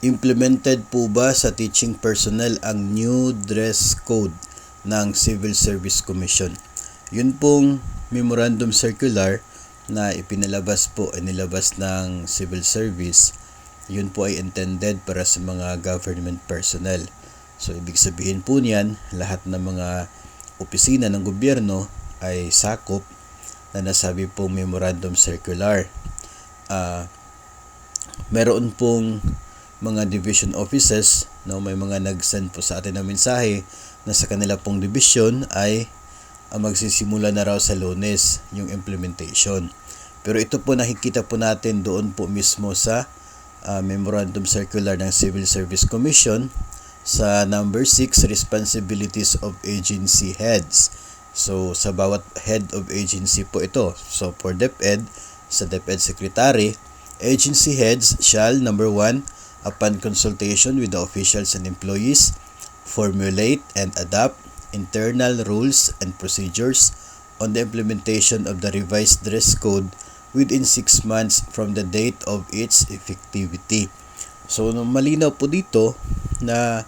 Implemented po ba sa teaching personnel ang new dress code ng Civil Service Commission? Yun pong memorandum circular na inilabas ng Civil Service, yun po ay intended para sa mga government personnel. So ibig sabihin po niyan, lahat ng mga opisina ng gobyerno ay sakop na nasabi pong memorandum circular. Meron pong mga division offices, no, may mga nag-send po sa atin ng mensahe na sa kanila pong division ay magsisimula na raw sa Lunes yung implementation. Pero ito po nakikita po natin doon po mismo sa memorandum circular ng Civil Service Commission sa number 6, responsibilities of agency heads. So sa bawat head of agency po ito. So for DepEd, sa DepEd Secretary, agency heads shall, number 1, upon consultation with the officials and employees, formulate and adopt internal rules and procedures on the implementation of the revised dress code within 6 months from the date of its effectivity. So malinaw po dito na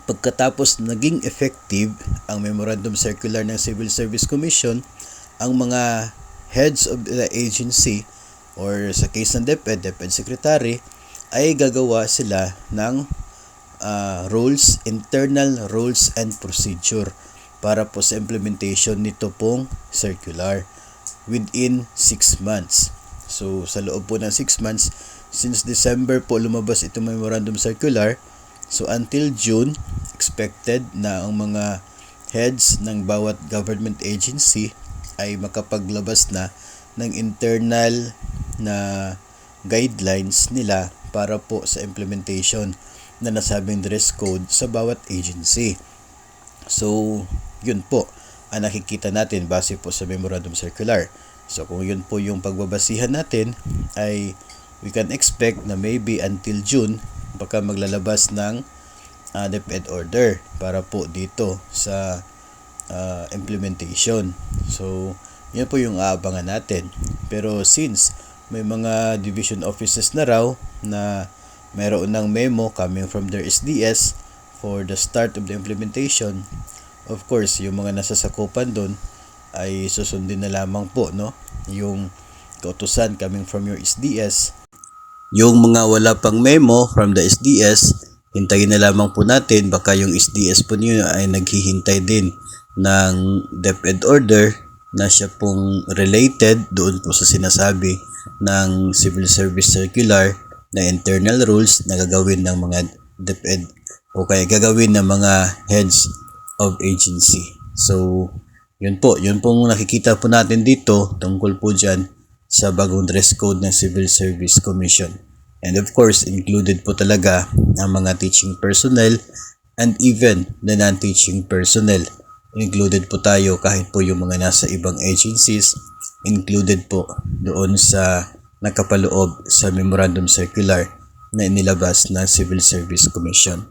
pagkatapos naging effective ang memorandum circular ng Civil Service Commission, ang mga heads of the agency or sa case ng DepEd Secretary ay gagawa sila ng internal rules and procedure para po sa implementation nito pong circular within 6 months. So sa loob po ng 6 months, since December po lumabas itong memorandum circular, so until June, expected na ang mga heads ng bawat government agency ay makapaglabas na ng internal na guidelines nila para po sa implementation na nasabing dress code sa bawat agency. So, yun po ang nakikita natin base po sa memorandum circular. So, kung yun po yung pagbabasihan natin, ay we can expect na maybe until June baka maglalabas ng DepEd order para po dito sa implementation. So, yun po yung aabangan natin. Pero since may mga division offices na raw na mayroon ng memo coming from their SDS for the start of the implementation, of course, yung mga nasasakupan doon ay susundin na lamang po, no, yung kautusan coming from your SDS. Yung mga wala pang memo from the SDS, hintayin na lamang po natin, baka yung SDS po niyo ay naghihintay din ng DepEd order na siya pong related doon po sa sinasabi ng Civil Service Circular na internal rules na gagawin ng mga DepEd o kaya gagawin ng mga heads of agency. So, yun pong nakikita po natin dito tungkol po dyan sa bagong dress code ng Civil Service Commission. And of course, included po talaga ang mga teaching personnel and even the non-teaching personnel. Included po tayo kahit po yung mga nasa ibang agencies, included po doon sa nakapaloob sa memorandum circular na inilabas ng Civil Service Commission.